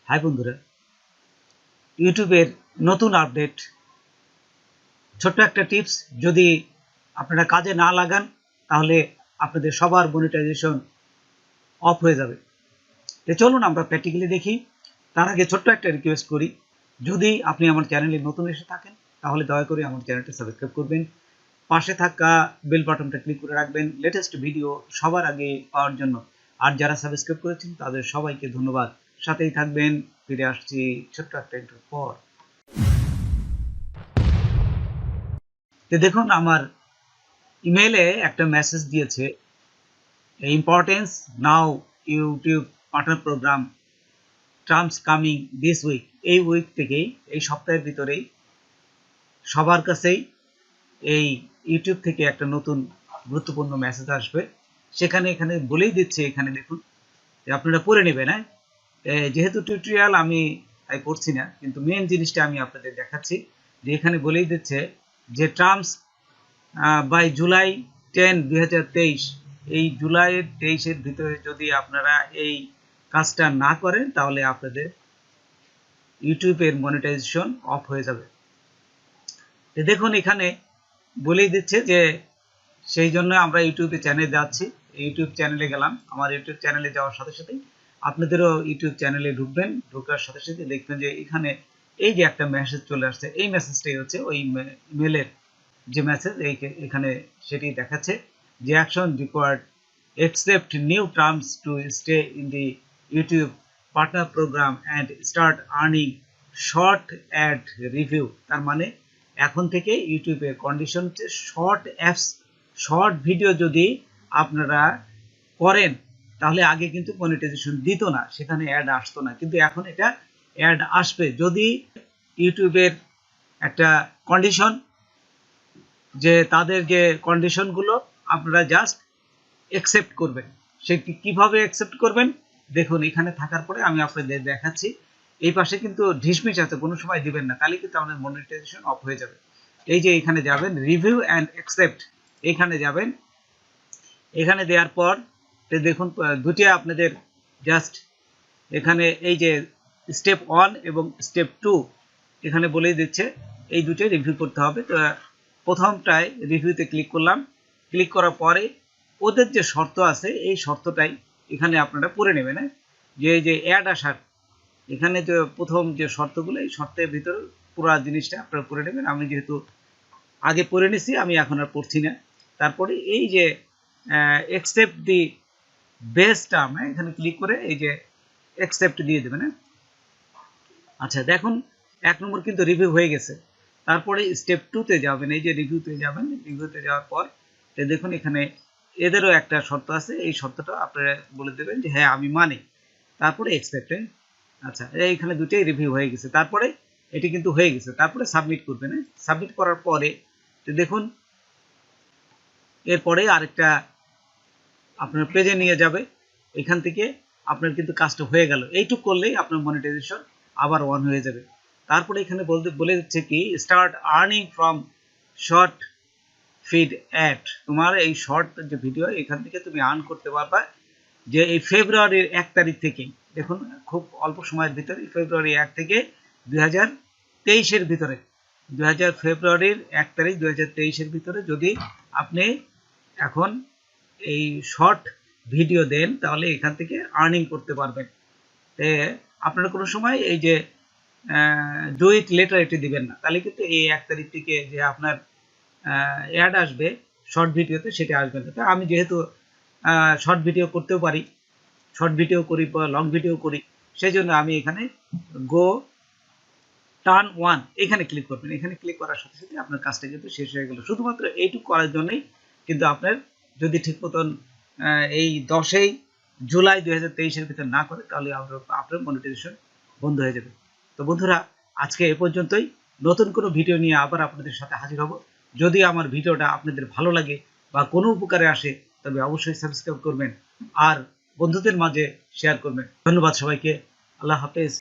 High বন্ধুরা, ইউটিউবের নতুন আপডেট, ছোট্ট একটা টিপস যদি আপনারা কাজে না লাগান তাহলে আপনাদের সবার মনিটাইজেশন অফ হয়ে যাবে। তো চলুন আমরা প্র্যাকটিক্যালি দেখি। তার আগে ছোট্ট একটা রিকোয়েস্ট করি, যদি আপনি আমার চ্যানেলে নতুন এসে থাকেন তাহলে দয়া করে আমার চ্যানেলটা সাবস্ক্রাইব করবেন, পাশে থাকা বেল বাটনটা ক্লিক করে রাখবেন লেটেস্ট ভিডিও সবার আগে পাওয়ার জন্য। আর যারা সাবস্ক্রাইব করেছেন তাদের সবাইকে ধন্যবাদ, সাথেই থাকবেন। ফিরে আসছি ছোট্ট একটা ইন্টারভিউ পর। তো দেখুন, আমার ইমেইলে একটা মেসেজ দিয়েছে, importance now YouTube partner program terms coming this week. এই উইক থেকেই, এই সপ্তাহের ভিতরেই সবার কাছেই এই ইউটিউব থেকে একটা নতুন গুরুত্বপূর্ণ মেসেজ আসবে। এখানে বলেই দিচ্ছে, এখানে দেখুন, আপনারা পড়ে নেবেন। হ্যাঁ, যেহেতু টিউটোরিয়াল আমি তাই পড়ছি না, কিন্তু মেন জিনিসটা আমি আপনাদের দেখাচ্ছি। যে এখানে বলেই দিচ্ছে যে টার্মস বাই জুলাই 10, 2023, এই জুলাই 23-এর ভিতরে যদি আপনারা এই কাজটা না করেন তাহলে আপনাদের ইউটিউবের মনিটাইজেশন অফ হয়ে যাবে। দেখুন, এখানে বলেই দিচ্ছে যে সেই জন্য আমরা ইউটিউবে চ্যানেলে যাচ্ছি। ইউটিউব চ্যানেলে গেলাম। আমার ইউটিউব চ্যানেলে যাওয়ার সাথে সাথেই আপনাদেরও ইউটিউব চ্যানেলে ঢুকবেন, ঢোকার সাথে সাথে দেখবেন যে এখানে এই যে একটা মেসেজ চলে আসছে, এই মেসেজটাই হচ্ছে ওই মেলের যে মেসেজ। এখানে সেটি দেখাচ্ছে যে action required, accept new terms to stay in the YouTube partner program and start earning short ad review। তার মানে এখন থেকে ইউটিউবের কন্ডিশন হচ্ছে শর্ট ভিডিও যদি আপনারা করেন তাহলে আগে কিন্তু মনিটাইজেশন দিত না, সেখানে অ্যাড আসতো না, কিন্তু এখন এটা অ্যাড আসবে যদি ইউটিউবের একটা কন্ডিশন, যে তাদের যে কন্ডিশনগুলো আপনারা জাস্ট অ্যাকসেপ্ট করবেন। সে কিভাবে অ্যাকসেপ্ট করবেন দেখুন, এখানে থাকার পরে আমি আপনাদের দেখাচ্ছি। এই পাশে কিন্তু ঢিসমিস আছে, কোনো সময় দিবেন না, তাহলে কিন্তু আমাদের মনিটাইজেশন অফ হয়ে যাবে। এই যে এখানে যাবেন রিভিউ অ্যান্ড অ্যাকসেপ্ট, এখানে যাবেন। এখানে দেওয়ার পর দেখুন দুটি আপনাদের জাস্ট এখানে এই যে স্টেপ 1 এবং স্টেপ 2 এখানে বলেই দিচ্ছে, এই দুটোই রিভিউ করতে হবে। তো প্রথমটায় রিভিউতে ক্লিক করলাম। ক্লিক করার পরে ওদের যে শর্ত আছে এই শর্তটাই এখানে আপনারা পড়ে নেবেন। যে এই যে অ্যাড আসার এখানে যে প্রথম যে শর্তগুলো, এই শর্তের ভিতরে পুরো জিনিসটা আপনারা পড়ে নেবেন। আমি যেহেতু আগে পড়ে নিছি, আমি এখন আর পড়ছি না। তারপরে এই যে অ্যাকসেপ্ট দি বেস টার্ম, এখানে ক্লিক করে এই যে অ্যাকসেপ্ট দিয়ে দেবেন। আচ্ছা, দেখুন 1 নম্বর কিন্তু রিভিউ হয়ে গেছে। তারপরে স্টেপ 2-তে যাবেন, এই যে রিভিউতে যাবেন। রিভিউতে যাওয়ার পর দেখুন এখানে এদেরও একটা শর্ত আছে, এই শর্তটা আপনারা বলে দেবেন যে হ্যাঁ আমি মানি, তারপরে অ্যাকসেপ্ট। আচ্ছা, এইখানে দুটোই রিভিউ হয়ে গেছে। তারপরে এটি কিন্তু হয়ে গেছে, তারপরে সাবমিট করবেন। সাবমিট করার পরে দেখুন এরপরে আরেকটা আপনার পেজে নিয়ে যাবে। এখান থেকে আপনার কিন্তু কাজটা হয়ে গেল। এইটুকু করলেই আপনার মনিটাইজেশন আবার অন হয়ে যাবে। তারপরে এখানে বলে দিচ্ছে কি, start earning from short feed ad. তোমার এই শর্ট যে ভিডিও, এখান থেকে তুমি আর্ন করতে পারবা। যে এই ফেব্রুয়ারির 1 তারিখ থেকে, দেখুন খুব অল্প সময়ের ভিতরে, ফেব্রুয়ারি 1 থেকে 2023-এর ভিতরে, ফেব্রুয়ারির 1 তারিখ 2023-এর ভিতরে যদি আপনি এখন এই শর্ট ভিডিও দেন তাহলে এখান থেকে আর্নিং করতে পারবেন। আপনারা কোনো সময় এই যে ডু ইট লেটার এটি দিবেন না, তাহলে কিন্তু এই 1 তারিখ থেকে যে আপনার অ্যাড আসবে শর্ট ভিডিওতে সেটা আসবে না। আমি যেহেতু শর্ট ভিডিও করতেও পারি, শর্ট ভিডিও করি বা লং ভিডিও করি, সেই জন্য আমি এখানে গো টার্ন 1 এখানে ক্লিক করবেন। এখানে ক্লিক করার সাথে সাথে আপনার কাজটা কিন্তু শেষ হয়ে গেল। শুধুমাত্র এইটুকু করার জন্যই কিন্তু আপনার যদি ঠিক মতন এই 10 জুলাই 2023-এর ভিতর না করে তাহলে আপনার মনিটাইজেশন বন্ধ হয়ে যাবে। তো বন্ধুরা, আজকে এ পর্যন্তই। নতুন কোনো ভিডিও নিয়ে আবার আপনাদের সাথে হাজির হব। যদি আমার ভিডিওটা আপনাদের ভালো লাগে বা কোনো উপকারে আসে তবে অবশ্যই সাবস্ক্রাইব করবেন আর বন্ধুদের মাঝে শেয়ার করবেন। ধন্যবাদ সবাইকে। আল্লাহ হাফেজ।